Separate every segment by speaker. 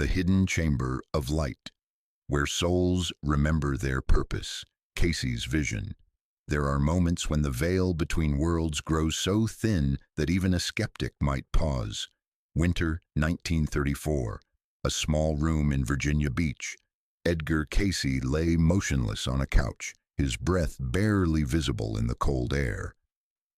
Speaker 1: The hidden chamber of light, where souls remember their purpose. Cayce's vision. There are moments when the veil between worlds grows so thin that even a skeptic might pause. Winter, 1934. A small room in Virginia Beach. Edgar Cayce lay motionless on a couch, his breath barely visible in the cold air.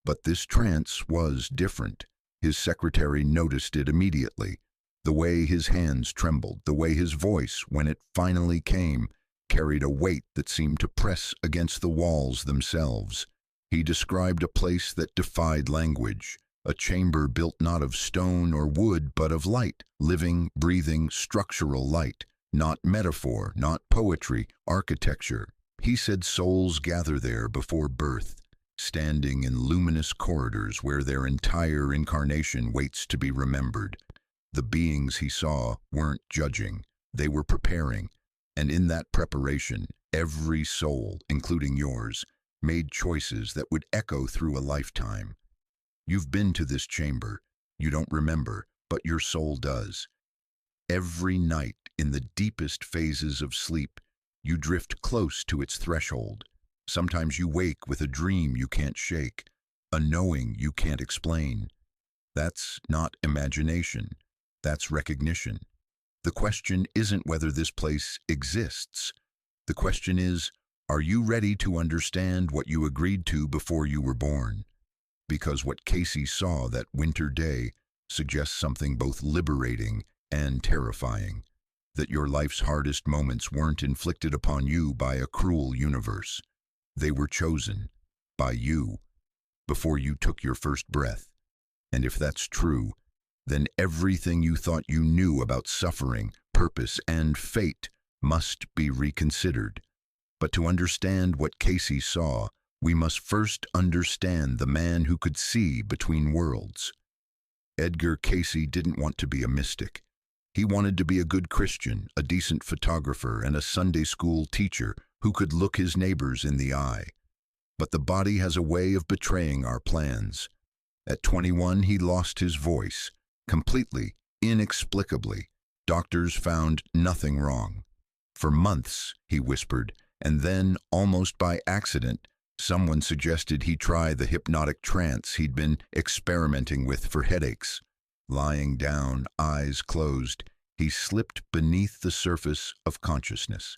Speaker 1: But this trance was different. His secretary noticed it immediately. The way his hands trembled, the way his voice, when it finally came, carried a weight that seemed to press against the walls themselves. He described a place that defied language, a chamber built not of stone or wood, but of light, living, breathing, structural light, not metaphor, not poetry, architecture. He said souls gather there before birth, standing in luminous corridors where their entire incarnation waits to be remembered. The beings he saw weren't judging, they were preparing, and in that preparation, every soul, including yours, made choices that would echo through a lifetime. You've been to this chamber, you don't remember, but your soul does. Every night, in the deepest phases of sleep, you drift close to its threshold. Sometimes you wake with a dream you can't shake, a knowing you can't explain. That's not imagination. That's recognition. The question isn't whether this place exists. The question is, are you ready to understand what you agreed to before you were born? Because what Cayce saw that winter day suggests something both liberating and terrifying. That your life's hardest moments weren't inflicted upon you by a cruel universe. They were chosen by you before you took your first breath. And if that's true, then everything you thought you knew about suffering, purpose, and fate must be reconsidered. But to understand what Cayce saw, we must first understand the man who could see between worlds. Edgar Cayce didn't want to be a mystic. He wanted to be a good Christian, a decent photographer, and a Sunday school teacher who could look his neighbors in the eye. But the body has a way of betraying our plans. At 21, he lost his voice. Completely, inexplicably. Doctors found nothing wrong. For months, he whispered, and then, almost by accident, someone suggested he try the hypnotic trance he'd been experimenting with for headaches. Lying down, eyes closed, he slipped beneath the surface of consciousness.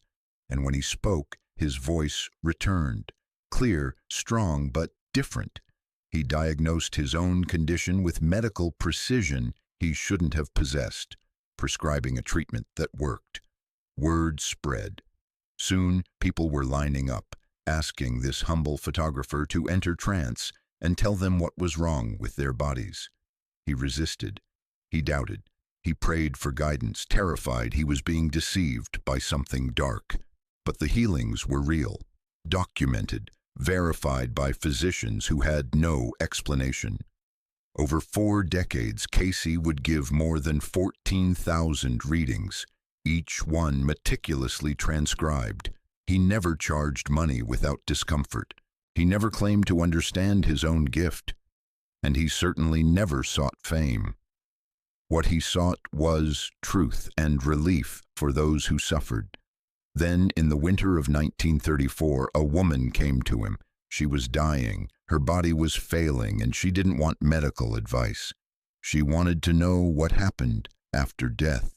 Speaker 1: And when he spoke, his voice returned, clear, strong, but different. He diagnosed his own condition with medical precision he shouldn't have possessed, prescribing a treatment that worked. Word spread. Soon, people were lining up, asking this humble photographer to enter trance and tell them what was wrong with their bodies. He resisted. He doubted. He prayed for guidance, terrified he was being deceived by something dark. But the healings were real, documented, verified by physicians who had no explanation. Over 4 decades, Cayce would give more than 14,000 readings, each one meticulously transcribed. He never charged money without discomfort. He never claimed to understand his own gift. And he certainly never sought fame. What he sought was truth and relief for those who suffered. Then, in the winter of 1934, a woman came to him. She was dying, her body was failing, and she didn't want medical advice. She wanted to know what happened after death.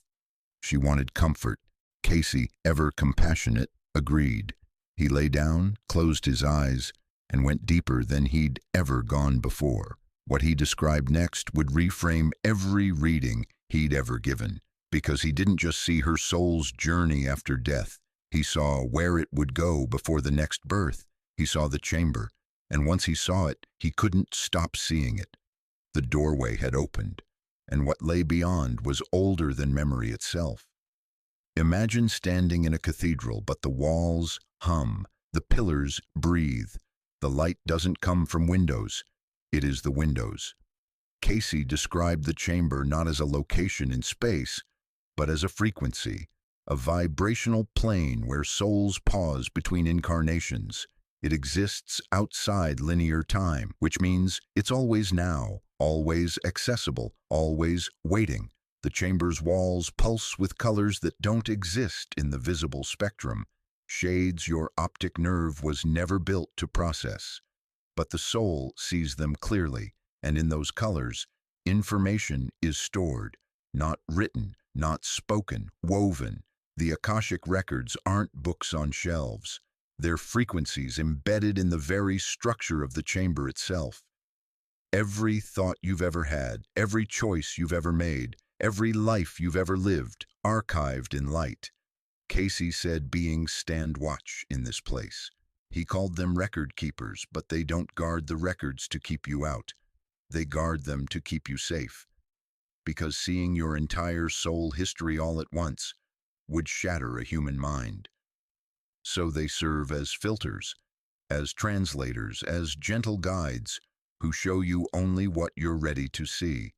Speaker 1: She wanted comfort. Cayce, ever compassionate, agreed. He lay down, closed his eyes, and went deeper than he'd ever gone before. What he described next would reframe every reading he'd ever given, because he didn't just see her soul's journey after death. He saw where it would go before the next birth. He saw the chamber, and once he saw it, he couldn't stop seeing it. The doorway had opened, and what lay beyond was older than memory itself. Imagine standing in a cathedral, but the walls hum, the pillars breathe. The light doesn't come from windows. It is the windows. Cayce described the chamber not as a location in space, but as a frequency, a vibrational plane where souls pause between incarnations. It exists outside linear time, which means it's always now, always accessible, always waiting. The chamber's walls pulse with colors that don't exist in the visible spectrum, shades your optic nerve was never built to process. But the soul sees them clearly, and in those colors, information is stored, not written, not spoken, woven. The Akashic Records aren't books on shelves. They're frequencies embedded in the very structure of the chamber itself. Every thought you've ever had, every choice you've ever made, every life you've ever lived, archived in light. Cayce said beings stand watch in this place. He called them record keepers, but they don't guard the records to keep you out. They guard them to keep you safe. Because seeing your entire soul history all at once would shatter a human mind. So they serve as filters, as translators, as gentle guides who show you only what you're ready to see.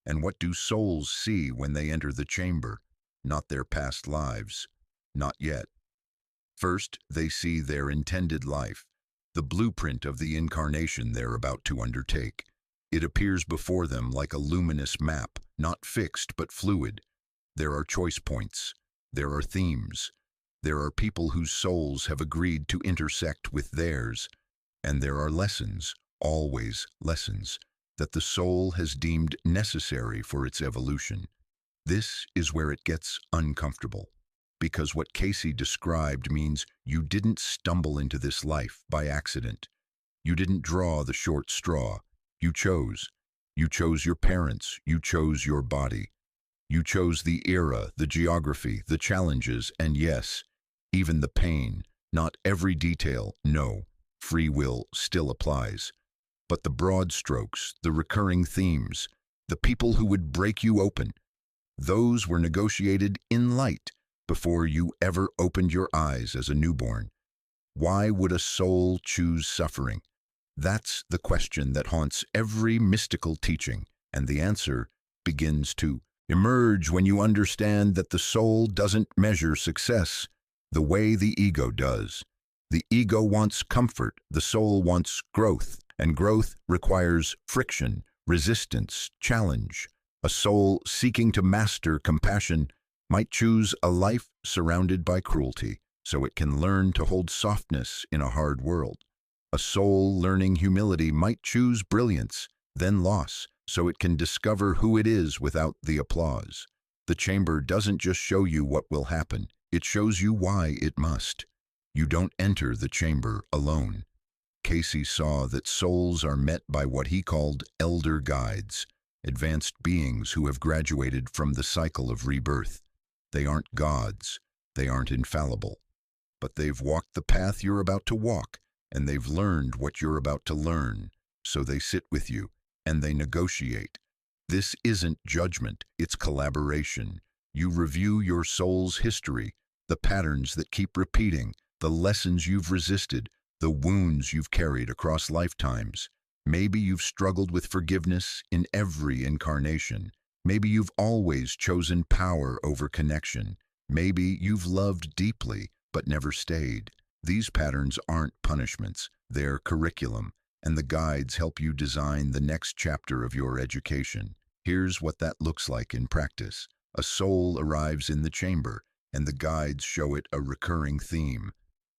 Speaker 1: And what do souls see when they enter the chamber? Not their past lives. Not yet. First, they see their intended life, the blueprint of the incarnation they're about to undertake. It appears before them like a luminous map, not fixed but fluid. There are choice points. There are themes. There are people whose souls have agreed to intersect with theirs. And there are lessons, always lessons, that the soul has deemed necessary for its evolution. This is where it gets uncomfortable. Because what Cayce described means you didn't stumble into this life by accident. You didn't draw the short straw. You chose. You chose your parents. You chose your body. You chose the era, the geography, the challenges, and yes, even the pain. Not every detail, no. Free will still applies. But the broad strokes, the recurring themes, the people who would break you open, those were negotiated in light before you ever opened your eyes as a newborn. Why would a soul choose suffering? That's the question that haunts every mystical teaching, and the answer begins to emerge when you understand that the soul doesn't measure success the way the ego does. The ego wants comfort, the soul wants growth, and growth requires friction, resistance, challenge. A soul seeking to master compassion might choose a life surrounded by cruelty, so it can learn to hold softness in a hard world. A soul learning humility might choose brilliance, then loss, so it can discover who it is without the applause. The chamber doesn't just show you what will happen, it shows you why it must. You don't enter the chamber alone. Cayce saw that souls are met by what he called elder guides, advanced beings who have graduated from the cycle of rebirth. They aren't gods, they aren't infallible, but they've walked the path you're about to walk, and they've learned what you're about to learn, so they sit with you, and they negotiate. This isn't judgment, it's collaboration. You review your soul's history, the patterns that keep repeating, the lessons you've resisted, the wounds you've carried across lifetimes. Maybe you've struggled with forgiveness in every incarnation. Maybe you've always chosen power over connection. Maybe you've loved deeply but never stayed. These patterns aren't punishments, they're curriculum, and the guides help you design the next chapter of your education. Here's what that looks like in practice. A soul arrives in the chamber, and the guides show it a recurring theme.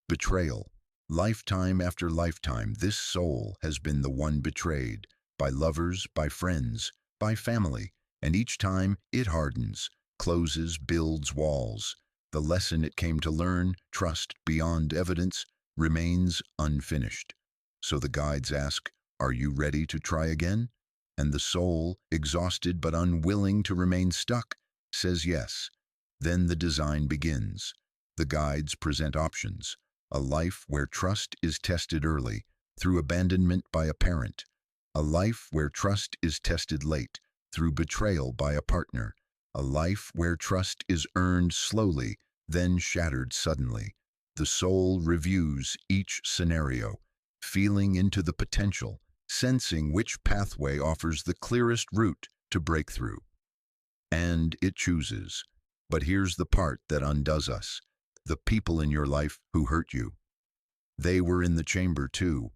Speaker 1: Betrayal. Lifetime after lifetime, this soul has been the one betrayed, by lovers, by friends, by family, and each time it hardens, closes, builds walls. The lesson it came to learn, trust beyond evidence, remains unfinished. So the guides ask, are you ready to try again? And the soul, exhausted but unwilling to remain stuck, says yes. Then the design begins. The guides present options. A life where trust is tested early, through abandonment by a parent. A life where trust is tested late, through betrayal by a partner. A life where trust is earned slowly, then shattered suddenly. The soul reviews each scenario, feeling into the potential, sensing which pathway offers the clearest route to breakthrough. And it chooses. But here's the part that undoes us. The people in your life who hurt you. They were in the chamber too.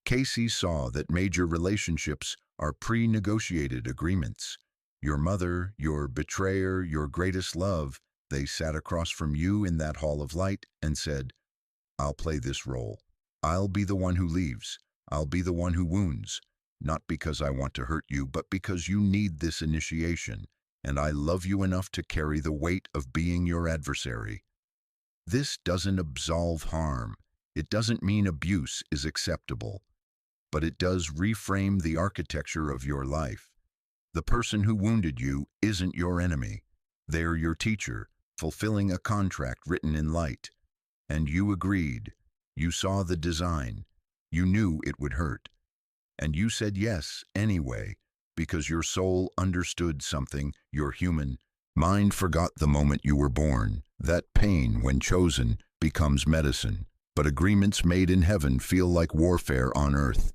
Speaker 1: Cayce saw that major relationships are pre-negotiated agreements. Your mother, your betrayer, your greatest love, they sat across from you in that hall of light and said, I'll play this role. I'll be the one who leaves. I'll be the one who wounds. Not because I want to hurt you, but because you need this initiation, and I love you enough to carry the weight of being your adversary. This doesn't absolve harm. It doesn't mean abuse is acceptable, but it does reframe the architecture of your life. The person who wounded you isn't your enemy. They're your teacher, fulfilling a contract written in light. And you agreed. You saw the design. You knew it would hurt. And you said yes anyway, because your soul understood something, your human mind forgot the moment you were born. That pain, when chosen, becomes medicine. But agreements made in heaven feel like warfare on earth.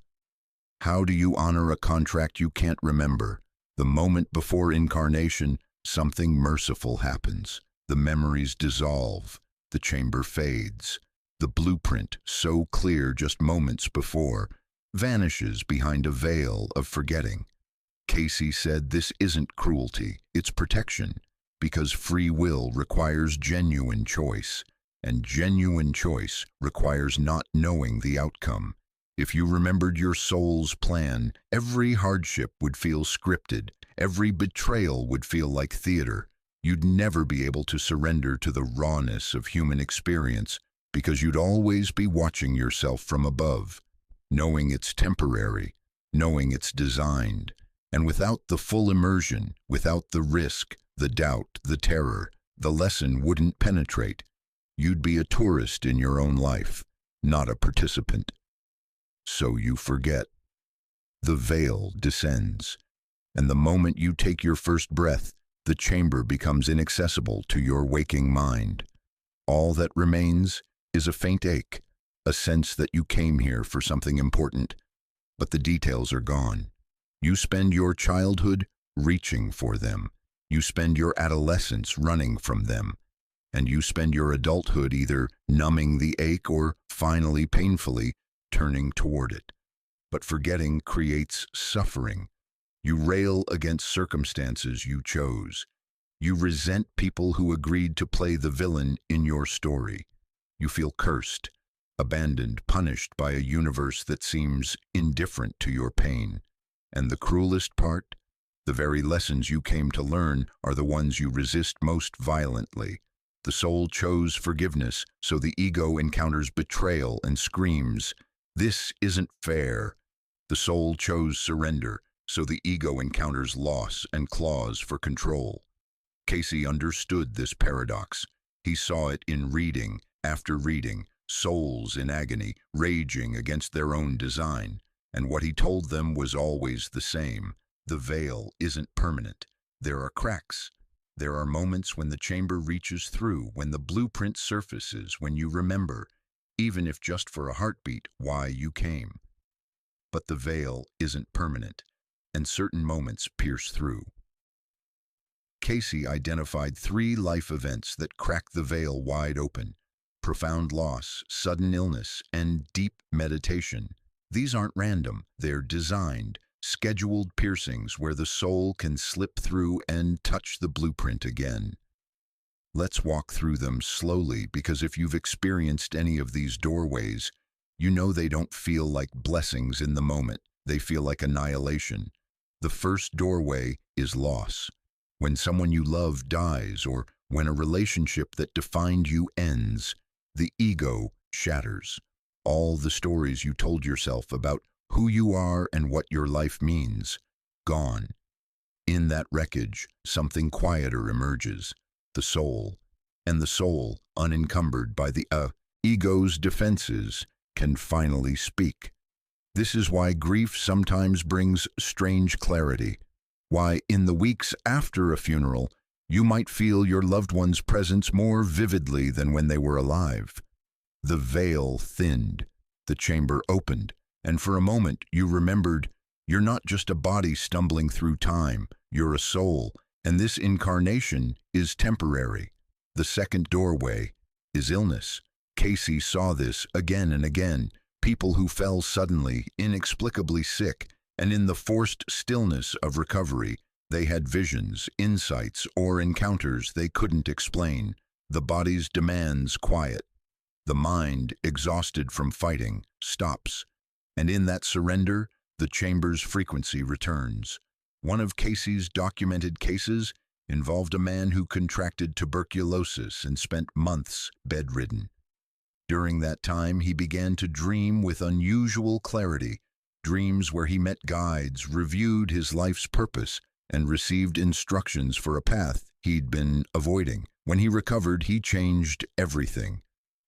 Speaker 1: How do you honor a contract you can't remember? The moment before incarnation, something merciful happens. The memories dissolve. The chamber fades. The blueprint, so clear just moments before, vanishes behind a veil of forgetting. Cayce said this isn't cruelty, it's protection, because free will requires genuine choice, and genuine choice requires not knowing the outcome. If you remembered your soul's plan, every hardship would feel scripted, every betrayal would feel like theater. You'd never be able to surrender to the rawness of human experience because you'd always be watching yourself from above, knowing it's temporary, knowing it's designed, and without the full immersion, without the risk, the doubt, the terror, the lesson wouldn't penetrate. You'd be a tourist in your own life, not a participant. So you forget. The veil descends, and the moment you take your first breath, the chamber becomes inaccessible to your waking mind. All that remains is a faint ache, a sense that you came here for something important, but the details are gone. You spend your childhood reaching for them. You spend your adolescence running from them, and you spend your adulthood either numbing the ache or, finally painfully, turning toward it. But forgetting creates suffering. You rail against circumstances you chose. You resent people who agreed to play the villain in your story. You feel cursed, abandoned, punished by a universe that seems indifferent to your pain. And the cruelest part? The very lessons you came to learn are the ones you resist most violently. The soul chose forgiveness, so the ego encounters betrayal and screams, "This isn't fair." The soul chose surrender, so the ego encounters loss and claws for control. Cayce understood this paradox. He saw it in reading after reading, souls in agony, raging against their own design. And what he told them was always the same. The veil isn't permanent. There are cracks. There are moments when the chamber reaches through, when the blueprint surfaces, when you remember, even if just for a heartbeat, why you came. But the veil isn't permanent, and certain moments pierce through. Cayce identified 3 life events that crack the veil wide open: profound loss, sudden illness, and deep meditation. These aren't random, they're designed, scheduled piercings where the soul can slip through and touch the blueprint again. Let's walk through them slowly, because if you've experienced any of these doorways, you know they don't feel like blessings in the moment. They feel like annihilation. The first doorway is loss. When someone you love dies, or when a relationship that defined you ends, the ego shatters. All the stories you told yourself about who you are and what your life means, gone. In that wreckage, something quieter emerges, the soul. And the soul, unencumbered by the ego's defenses, can finally speak. This is why grief sometimes brings strange clarity. Why, in the weeks after a funeral, you might feel your loved one's presence more vividly than when they were alive. The veil thinned, the chamber opened, and for a moment you remembered you're not just a body stumbling through time, you're a soul, and this incarnation is temporary. The second doorway is illness. Cayce saw this again and again, people who fell suddenly, inexplicably sick, and in the forced stillness of recovery, They had visions, insights, or encounters they couldn't explain. The body's demands quiet. The mind, exhausted from fighting, stops. And in that surrender, the chamber's frequency returns. One of Cayce's documented cases involved a man who contracted tuberculosis and spent months bedridden. During that time, he began to dream with unusual clarity, dreams where he met guides, reviewed his life's purpose, and received instructions for a path he'd been avoiding. When he recovered, he changed everything,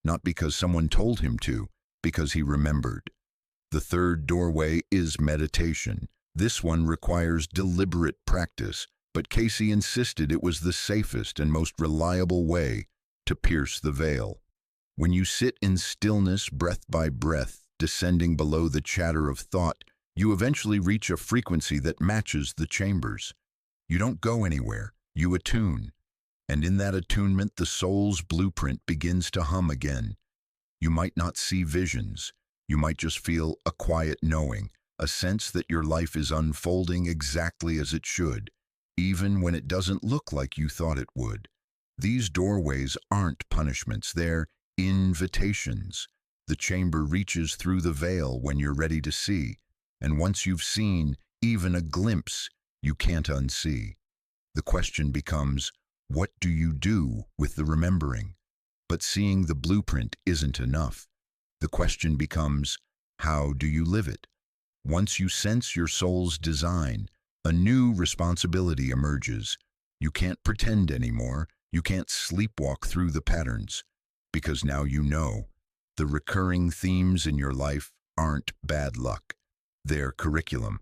Speaker 1: not because someone told him to, because he remembered. The third doorway is meditation. This one requires deliberate practice, but Cayce insisted it was the safest and most reliable way to pierce the veil. When you sit in stillness, breath by breath, descending below the chatter of thought, you eventually reach a frequency that matches the chambers. You don't go anywhere, you attune. And in that attunement, the soul's blueprint begins to hum again. You might not see visions. You might just feel a quiet knowing, a sense that your life is unfolding exactly as it should, even when it doesn't look like you thought it would. These doorways aren't punishments, they're invitations. The chamber reaches through the veil when you're ready to see, and once you've seen even a glimpse, you can't unsee. The question becomes, what do you do with the remembering? But seeing the blueprint isn't enough. The question becomes, how do you live it? Once you sense your soul's design, a new responsibility emerges. You can't pretend anymore. You can't sleepwalk through the patterns, because now you know. The recurring themes in your life aren't bad luck. They're curriculum.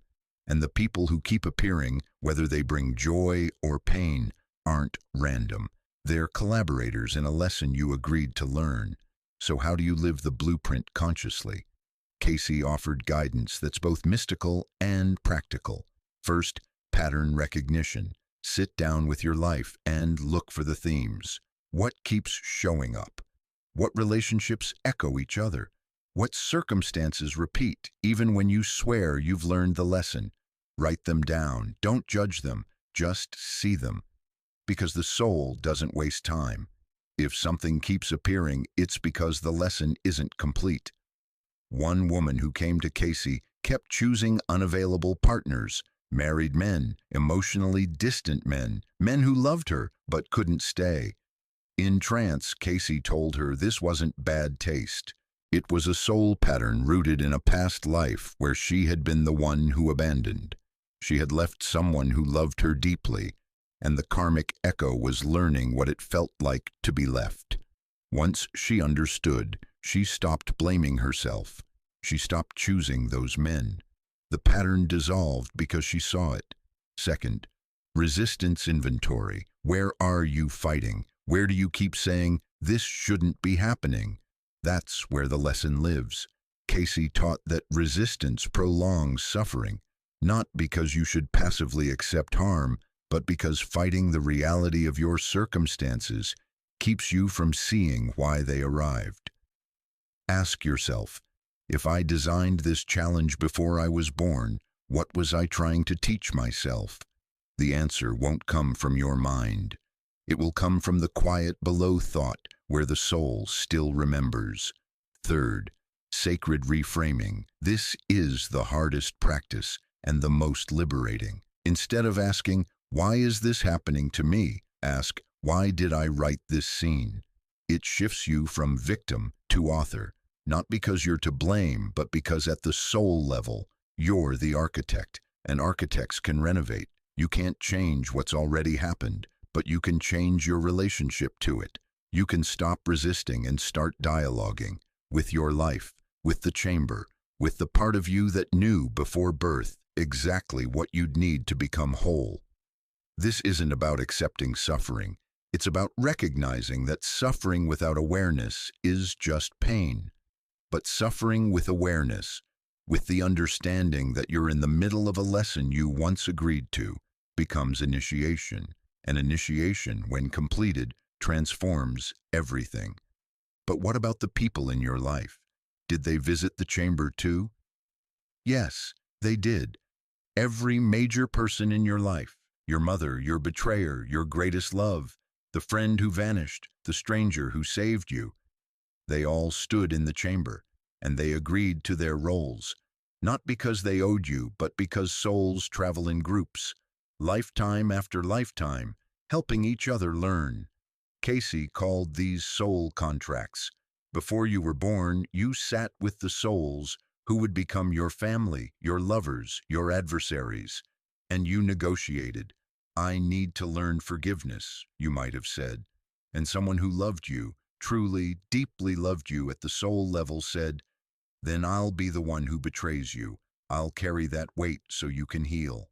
Speaker 1: And the people who keep appearing, whether they bring joy or pain, aren't random. They're collaborators in a lesson you agreed to learn. So how do you live the blueprint consciously? Cayce offered guidance that's both mystical and practical. First, pattern recognition. Sit down with your life and look for the themes. What keeps showing up? What relationships echo each other? What circumstances repeat, even when you swear you've learned the lesson? Write them down. Don't judge them. Just see them. Because the soul doesn't waste time. If something keeps appearing, it's because the lesson isn't complete. One woman who came to Cayce kept choosing unavailable partners, married men, emotionally distant men, men who loved her but couldn't stay. In trance, Cayce told her this wasn't bad taste. It was a soul pattern rooted in a past life where she had been the one who abandoned. She had left someone who loved her deeply, and the karmic echo was learning what it felt like to be left. Once she understood, she stopped blaming herself. She stopped choosing those men. The pattern dissolved because she saw it. Second, resistance inventory. Where are you fighting? Where do you keep saying, this shouldn't be happening? That's where the lesson lives. Cayce taught that resistance prolongs suffering, not because you should passively accept harm, but because fighting the reality of your circumstances keeps you from seeing why they arrived. Ask yourself, if I designed this challenge before I was born, what was I trying to teach myself? The answer won't come from your mind. It will come from the quiet below thought where the soul still remembers. Third, sacred reframing. This is the hardest practice and the most liberating. Instead of asking, why is this happening to me? Ask, why did I write this scene? It shifts you from victim to author, not because you're to blame, but because at the soul level, you're the architect, and architects can renovate. You can't change what's already happened, but you can change your relationship to it. You can stop resisting and start dialoguing with your life, with the chamber, with the part of you that knew before birth exactly what you'd need to become whole. This isn't about accepting suffering. It's about recognizing that suffering without awareness is just pain. But suffering with awareness, with the understanding that you're in the middle of a lesson you once agreed to, becomes initiation. And initiation, when completed, transforms everything. But what about the people in your life? Did they visit the chamber too? Yes, they did. Every major person in your life, Your mother, your betrayer, your greatest love, the friend who vanished, the stranger who saved you. They all stood in the chamber, and they agreed to their roles, not because they owed you, but because souls travel in groups, lifetime after lifetime, helping each other learn. Cayce called these soul contracts. Before you were born, you sat with the souls who would become your family, your lovers, your adversaries, and you negotiated. I need to learn forgiveness, you might have said, and someone who loved you, truly, deeply loved you at the soul level said, then I'll be the one who betrays you. I'll carry that weight so you can heal.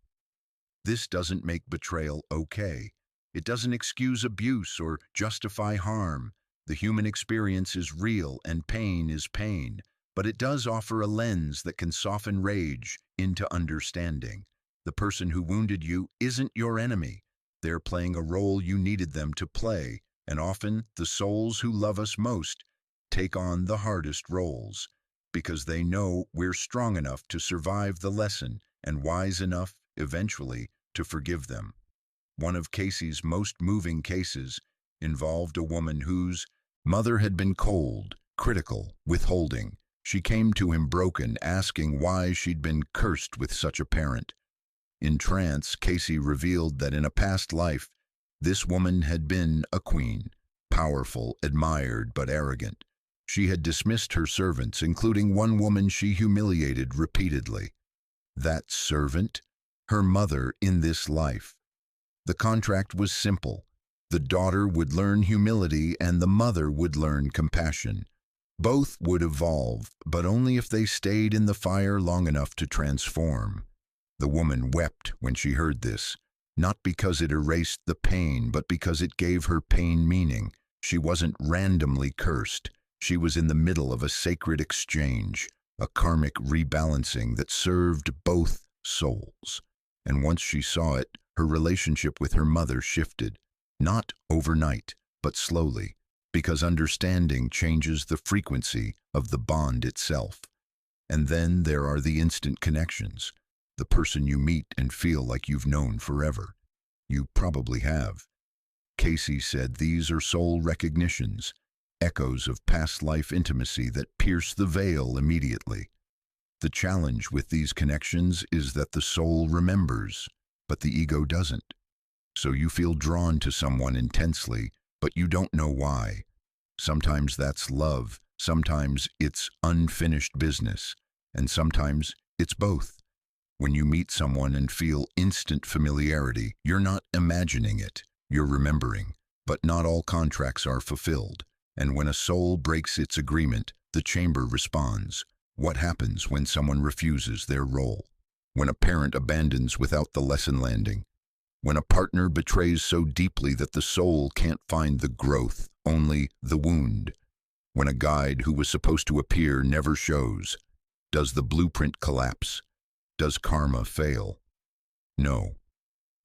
Speaker 1: This doesn't make betrayal okay. It doesn't excuse abuse or justify harm. The human experience is real and pain is pain, but it does offer a lens that can soften rage into understanding. The person who wounded you isn't your enemy. They're playing a role you needed them to play, and often the souls who love us most take on the hardest roles, because they know we're strong enough to survive the lesson and wise enough, eventually, to forgive them. One of Cayce's most moving cases involved a woman whose mother had been cold, critical, withholding. She came to him broken, asking why she'd been cursed with such a parent. In trance, Cayce revealed that in a past life, this woman had been a queen, powerful, admired, but arrogant. She had dismissed her servants, including one woman she humiliated repeatedly. That servant? Her mother in this life. The contract was simple. The daughter would learn humility and the mother would learn compassion. Both would evolve, but only if they stayed in the fire long enough to transform. The woman wept when she heard this, not because it erased the pain, but because it gave her pain meaning. She wasn't randomly cursed. She was in the middle of a sacred exchange, a karmic rebalancing that served both souls. And once she saw it, her relationship with her mother shifted, not overnight, but slowly, because understanding changes the frequency of the bond itself. And then there are the instant connections, the person you meet and feel like you've known forever. You probably have. Cayce said these are soul recognitions, echoes of past life intimacy that pierce the veil immediately. The challenge with these connections is that the soul remembers, but the ego doesn't. So you feel drawn to someone intensely, but you don't know why. Sometimes that's love, sometimes it's unfinished business, and sometimes it's both. When you meet someone and feel instant familiarity, you're not imagining it, you're remembering. But not all contracts are fulfilled, and when a soul breaks its agreement, the chamber responds. What happens when someone refuses their role? When a parent abandons without the lesson landing? When a partner betrays so deeply that the soul can't find the growth, only the wound? When a guide who was supposed to appear never shows? Does the blueprint collapse? Does karma fail? No.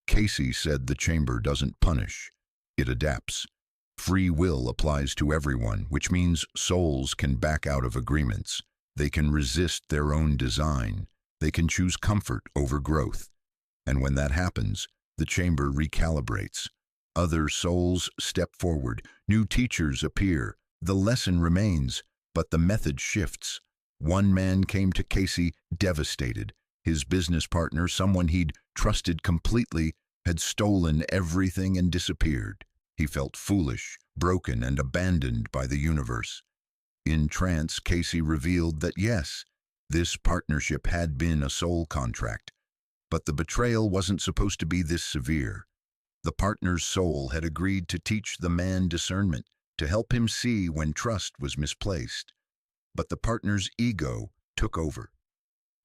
Speaker 1: Cayce said the chamber doesn't punish, it adapts. Free will applies to everyone, which means souls can back out of agreements. They can resist their own design. They can choose comfort over growth. And when that happens, the chamber recalibrates. Other souls step forward. New teachers appear. The lesson remains, but the method shifts. One man came to Cayce devastated. His business partner, someone he'd trusted completely, had stolen everything and disappeared. He felt foolish, broken, and abandoned by the universe. In trance, Cayce revealed that yes, this partnership had been a soul contract, but the betrayal wasn't supposed to be this severe. The partner's soul had agreed to teach the man discernment, to help him see when trust was misplaced. But the partner's ego took over.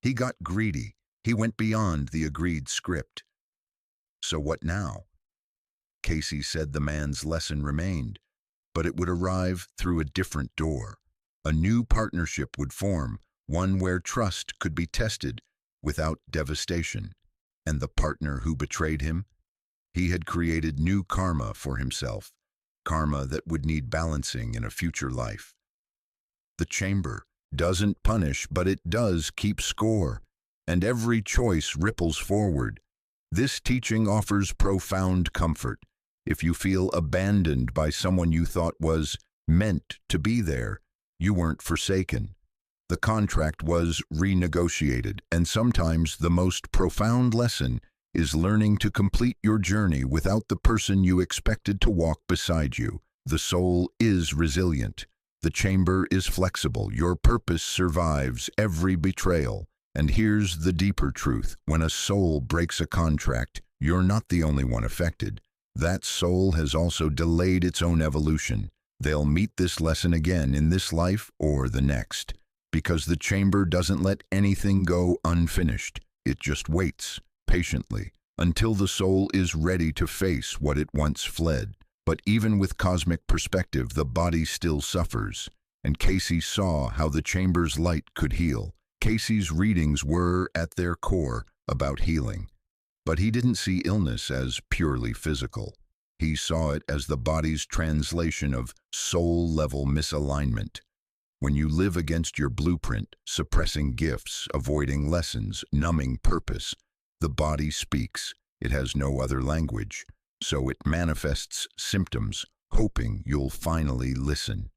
Speaker 1: He got greedy. He went beyond the agreed script. So what now? Cayce said the man's lesson remained, but it would arrive through a different door. A new partnership would form, one where trust could be tested without devastation. And the partner who betrayed him? He had created new karma for himself, karma that would need balancing in a future life. The chamber doesn't punish, but it does keep score, and every choice ripples forward. This teaching offers profound comfort. If you feel abandoned by someone you thought was meant to be there, you weren't forsaken. The contract was renegotiated, and sometimes the most profound lesson is learning to complete your journey without the person you expected to walk beside you. The soul is resilient. The chamber is flexible. Your purpose survives every betrayal. And here's the deeper truth. When a soul breaks a contract, you're not the only one affected. That soul has also delayed its own evolution. They'll meet this lesson again in this life or the next. Because the chamber doesn't let anything go unfinished. It just waits, patiently, until the soul is ready to face what it once fled. But even with cosmic perspective, the body still suffers. And Cayce saw how the chamber's light could heal. Cayce's readings were, at their core, about healing. But he didn't see illness as purely physical. He saw it as the body's translation of soul-level misalignment. When you live against your blueprint, suppressing gifts, avoiding lessons, numbing purpose, the body speaks. It has no other language. So it manifests symptoms, hoping you'll finally listen.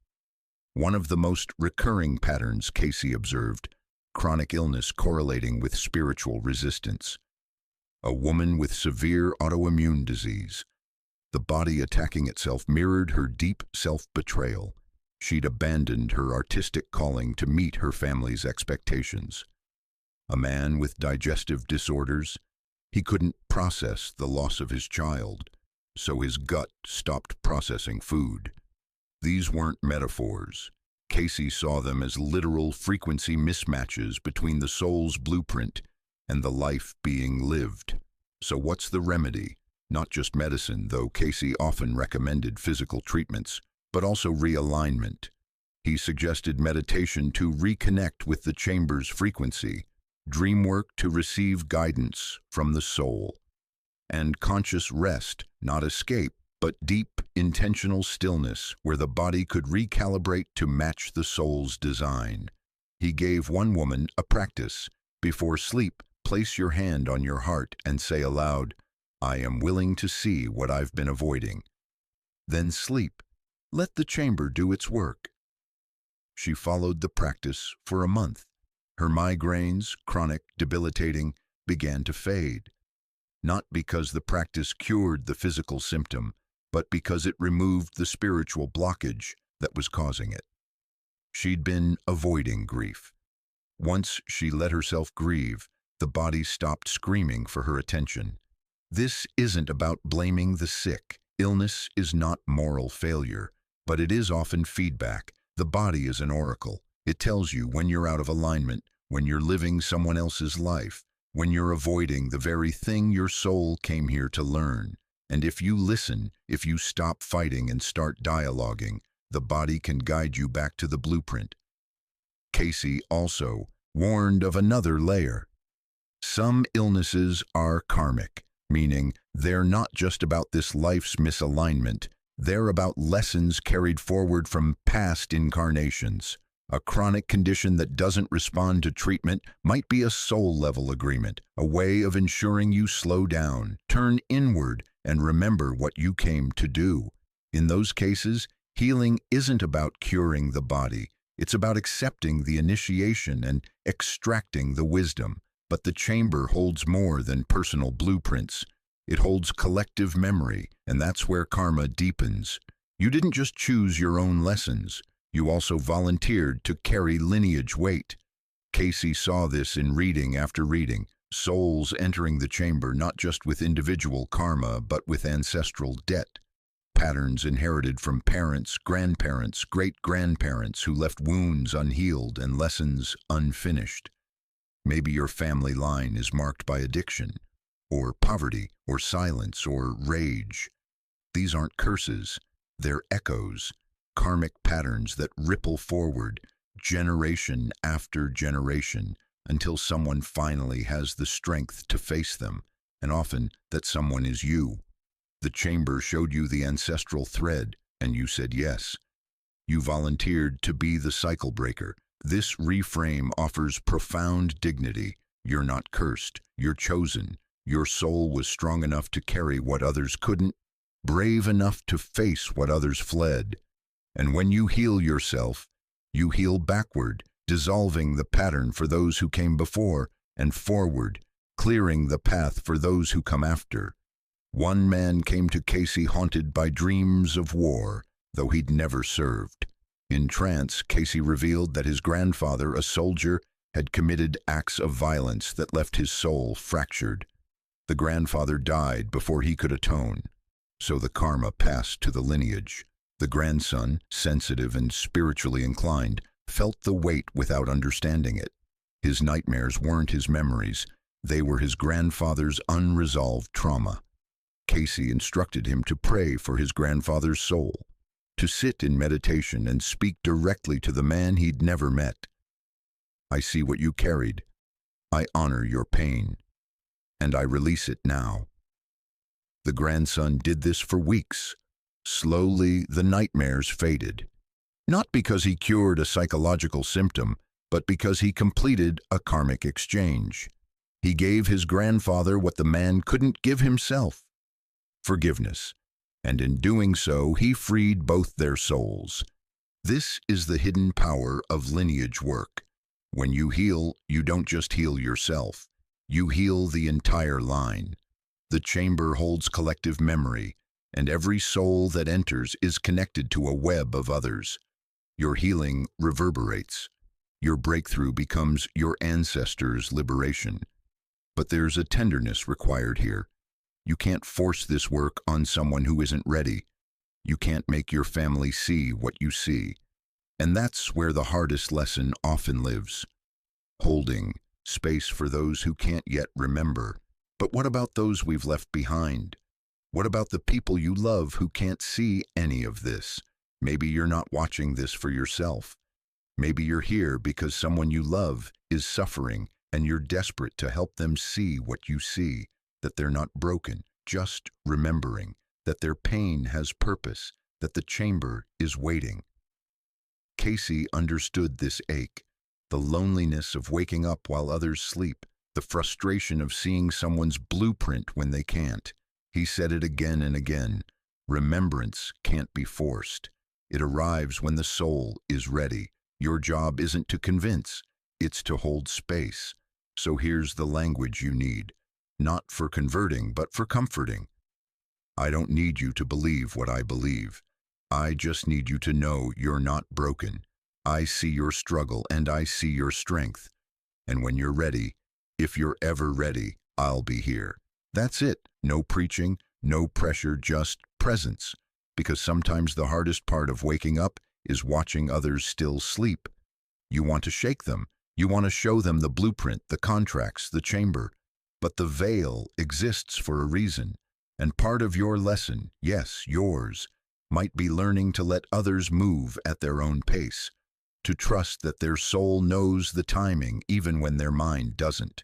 Speaker 1: One of the most recurring patterns Cayce observed, chronic illness correlating with spiritual resistance. A woman with severe autoimmune disease. The body attacking itself mirrored her deep self-betrayal. She'd abandoned her artistic calling to meet her family's expectations. A man with digestive disorders. He couldn't process the loss of his child, so his gut stopped processing food. These weren't metaphors. Cayce saw them as literal frequency mismatches between the soul's blueprint and the life being lived. So what's the remedy? Not just medicine, though Cayce often recommended physical treatments, but also realignment. He suggested meditation to reconnect with the chamber's frequency, dream work to receive guidance from the soul, and conscious rest, not escape, but deep, intentional stillness where the body could recalibrate to match the soul's design. He gave one woman a practice. Before sleep, place your hand on your heart and say aloud, "I am willing to see what I've been avoiding." Then sleep. Let the chamber do its work. She followed the practice for a month. Her migraines, chronic, debilitating, began to fade. Not because the practice cured the physical symptom, but because it removed the spiritual blockage that was causing it. She'd been avoiding grief. Once she let herself grieve, the body stopped screaming for her attention. This isn't about blaming the sick. Illness is not moral failure, but it is often feedback. The body is an oracle. It tells you when you're out of alignment, when you're living someone else's life, when you're avoiding the very thing your soul came here to learn. And if you listen, if you stop fighting and start dialoguing, the body can guide you back to the blueprint. Cayce also warned of another layer. Some illnesses are karmic, meaning they're not just about this life's misalignment, they're about lessons carried forward from past incarnations. A chronic condition that doesn't respond to treatment might be a soul-level agreement, a way of ensuring you slow down, turn inward, and remember what you came to do. In those cases, healing isn't about curing the body. It's about accepting the initiation and extracting the wisdom. But the chamber holds more than personal blueprints. It holds collective memory, and that's where karma deepens. You didn't just choose your own lessons. You also volunteered to carry lineage weight. Cayce saw this in reading after reading, souls entering the chamber not just with individual karma, but with ancestral debt. Patterns inherited from parents, grandparents, great-grandparents who left wounds unhealed and lessons unfinished. Maybe your family line is marked by addiction, or poverty, or silence, or rage. These aren't curses, they're echoes, karmic patterns that ripple forward, generation after generation, until someone finally has the strength to face them, and often that someone is you. The chamber showed you the ancestral thread, and you said yes. You volunteered to be the cycle breaker. This reframe offers profound dignity. You're not cursed, you're chosen. Your soul was strong enough to carry what others couldn't, brave enough to face what others fled. And when you heal yourself, you heal backward, dissolving the pattern for those who came before, and forward, clearing the path for those who come after. One man came to Cayce haunted by dreams of war, though he'd never served. In trance, Cayce revealed that his grandfather, a soldier, had committed acts of violence that left his soul fractured. The grandfather died before he could atone, so the karma passed to the lineage. The grandson, sensitive and spiritually inclined, felt the weight without understanding it. His nightmares weren't his memories, they were his grandfather's unresolved trauma. Cayce instructed him to pray for his grandfather's soul, to sit in meditation and speak directly to the man he'd never met. I see what you carried. I honor your pain, and I release it now. The grandson did this for weeks. Slowly, the nightmares faded. Not because he cured a psychological symptom, but because he completed a karmic exchange. He gave his grandfather what the man couldn't give himself: forgiveness. And in doing so, he freed both their souls. This is the hidden power of lineage work. When you heal, you don't just heal yourself. You heal the entire line. The chamber holds collective memory, and every soul that enters is connected to a web of others. Your healing reverberates. Your breakthrough becomes your ancestors' liberation. But there's a tenderness required here. You can't force this work on someone who isn't ready. You can't make your family see what you see. And that's where the hardest lesson often lives. Holding space for those who can't yet remember. But what about those we've left behind? What about the people you love who can't see any of this? Maybe you're not watching this for yourself. Maybe you're here because someone you love is suffering and you're desperate to help them see what you see, that they're not broken, just remembering, that their pain has purpose, that the chamber is waiting. Cayce understood this ache, the loneliness of waking up while others sleep, the frustration of seeing someone's blueprint when they can't. He said it again and again: remembrance can't be forced. It arrives when the soul is ready. Your job isn't to convince, it's to hold space. So here's the language you need, not for converting, but for comforting. I don't need you to believe what I believe. I just need you to know you're not broken. I see your struggle and I see your strength. And when you're ready, if you're ever ready, I'll be here. That's it. No preaching, no pressure, just presence. Because sometimes the hardest part of waking up is watching others still sleep. You want to shake them. You want to show them the blueprint, the contracts, the chamber. But the veil exists for a reason. And part of your lesson, yes, yours, might be learning to let others move at their own pace, to trust that their soul knows the timing even when their mind doesn't.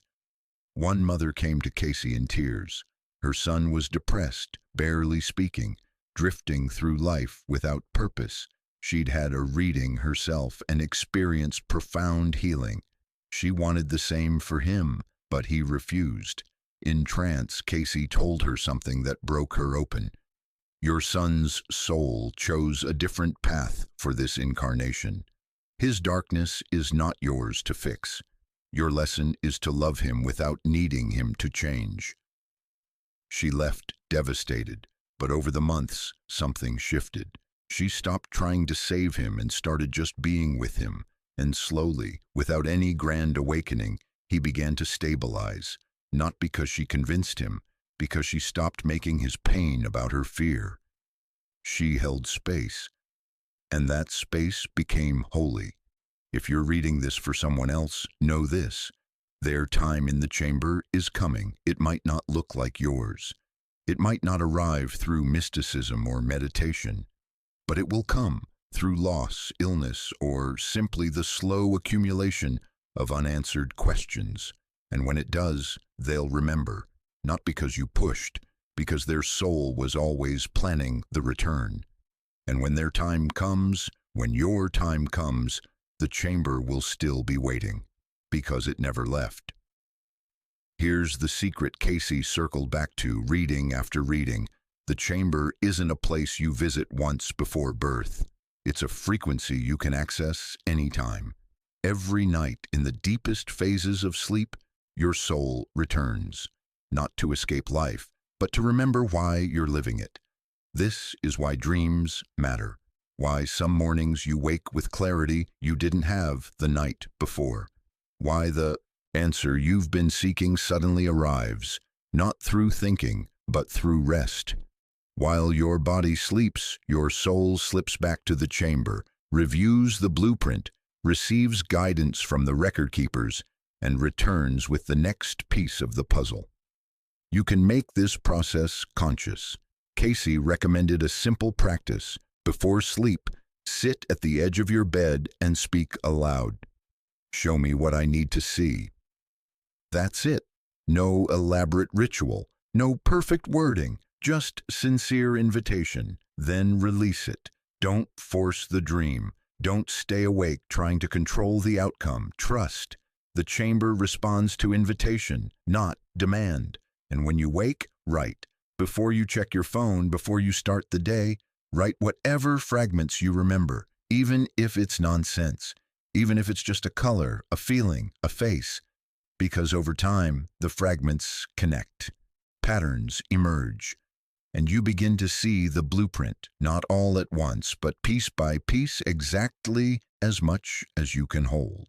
Speaker 1: One mother came to Cayce in tears. Her son was depressed, barely speaking, drifting through life without purpose. She'd had a reading herself and experienced profound healing. She wanted the same for him, but he refused. In trance, Cayce told her something that broke her open. Your son's soul chose a different path for this incarnation. His darkness is not yours to fix. Your lesson is to love him without needing him to change. She left devastated, but over the months, something shifted. She stopped trying to save him and started just being with him. And slowly, without any grand awakening, he began to stabilize. Not because she convinced him, because she stopped making his pain about her fear. She held space, and that space became holy. If you're reading this for someone else, know this: their time in the chamber is coming. It might not look like yours. It might not arrive through mysticism or meditation, but it will come through loss, illness, or simply the slow accumulation of unanswered questions. And when it does, they'll remember, not because you pushed, because their soul was always planning the return. And when their time comes, when your time comes, the chamber will still be waiting, because it never left. Here's the secret Cayce circled back to, reading after reading. The chamber isn't a place you visit once before birth. It's a frequency you can access anytime. Every night, in the deepest phases of sleep, your soul returns, not to escape life, but to remember why you're living it. This is why dreams matter, why some mornings you wake with clarity you didn't have the night before, why the answer you've been seeking suddenly arrives, not through thinking, but through rest. While your body sleeps, your soul slips back to the chamber, reviews the blueprint, receives guidance from the record keepers, and returns with the next piece of the puzzle. You can make this process conscious. Cayce recommended a simple practice. Before sleep, sit at the edge of your bed and speak aloud. Show me what I need to see. That's it. No elaborate ritual, no perfect wording, just sincere invitation. Then release it. Don't force the dream. Don't stay awake trying to control the outcome. Trust. The chamber responds to invitation, not demand. And when you wake, write. Before you check your phone, before you start the day, write whatever fragments you remember, even if it's nonsense, even if it's just a color, a feeling, a face. Because over time, the fragments connect. Patterns emerge. And you begin to see the blueprint, not all at once, but piece by piece, exactly as much as you can hold.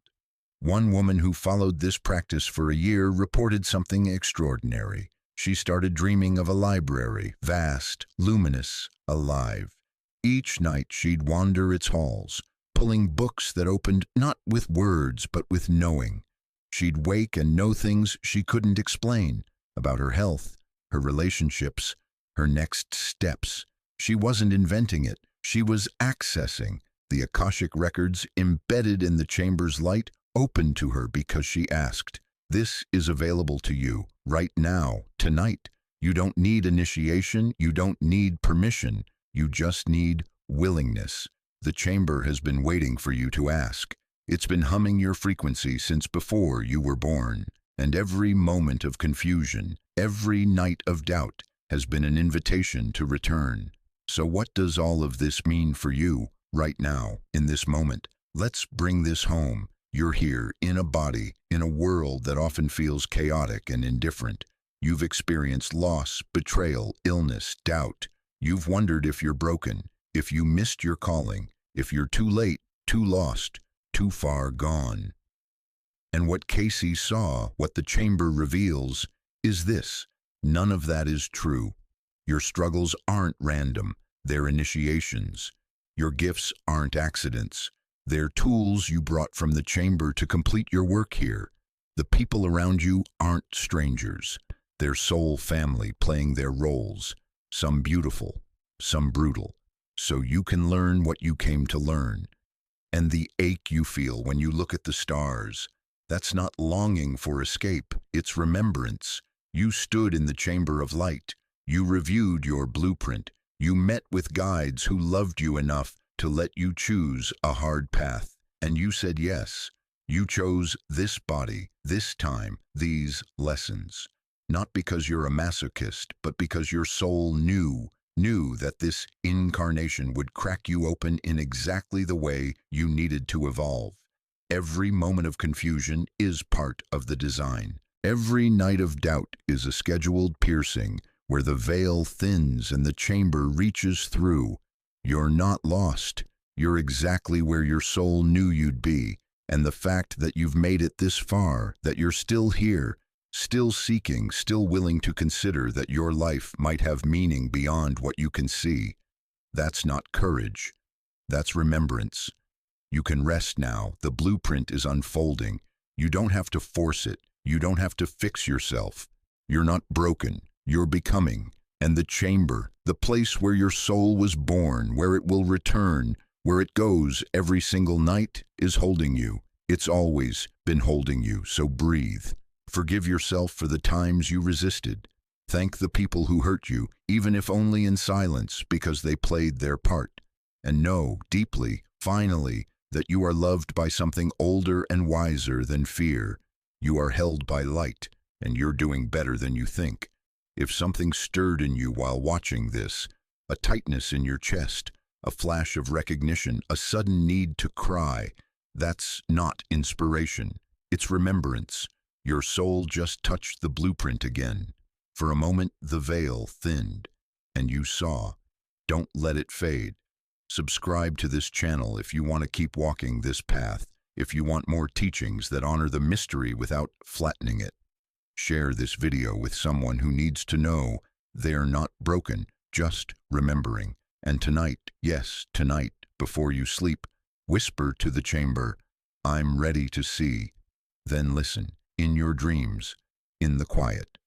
Speaker 1: One woman who followed this practice for a year reported something extraordinary. She started dreaming of a library, vast, luminous, alive. Each night she'd wander its halls, pulling books that opened not with words but with knowing. She'd wake and know things she couldn't explain about her health, her relationships, her next steps. She wasn't inventing it. She was accessing the Akashic Records embedded in the chamber's light, open to her because she asked. This is available to you right now, tonight. You don't need initiation. You don't need permission. You just need willingness. The chamber has been waiting for you to ask. It's been humming your frequency since before you were born. And every moment of confusion, every night of doubt, has been an invitation to return. So what does all of this mean for you, right now, in this moment? Let's bring this home. You're here, in a body, in a world that often feels chaotic and indifferent. You've experienced loss, betrayal, illness, doubt. You've wondered if you're broken, if you missed your calling, if you're too late, too lost, too far gone. And what Cayce saw, what the chamber reveals, is this. None of that is true. Your struggles aren't random. They're initiations. Your gifts aren't accidents. They're tools you brought from the chamber to complete your work here. The people around you aren't strangers. They're soul family playing their roles, some beautiful, some brutal, so you can learn what you came to learn. And the ache you feel when you look at the stars, that's not longing for escape, it's remembrance. You stood in the chamber of light. You reviewed your blueprint. You met with guides who loved you enough to let you choose a hard path. And you said yes. You chose this body, this time, these lessons. Not because you're a masochist, but because your soul knew that this incarnation would crack you open in exactly the way you needed to evolve. Every moment of confusion is part of the design. Every night of doubt is a scheduled piercing where the veil thins and the chamber reaches through. You're not lost. You're exactly where your soul knew you'd be. And the fact that you've made it this far, that you're still here, still seeking, still willing to consider that your life might have meaning beyond what you can see, that's not courage. That's remembrance. You can rest now. The blueprint is unfolding. You don't have to force it. You don't have to fix yourself. You're not broken. You're becoming. And the chamber, the place where your soul was born, where it will return, where it goes every single night, is holding you. It's always been holding you, so breathe. Forgive yourself for the times you resisted. Thank the people who hurt you, even if only in silence, because they played their part. And know deeply, finally, that you are loved by something older and wiser than fear. You are held by light, and you're doing better than you think. If something stirred in you while watching this, a tightness in your chest, a flash of recognition, a sudden need to cry, that's not inspiration. It's remembrance. Your soul just touched the blueprint again. For a moment, the veil thinned, and you saw. Don't let it fade. Subscribe to this channel if you want to keep walking this path, if you want more teachings that honor the mystery without flattening it. Share this video with someone who needs to know they're not broken, just remembering. And tonight, yes, tonight, before you sleep, whisper to the chamber, "I'm ready to see." Then listen, in your dreams, in the quiet.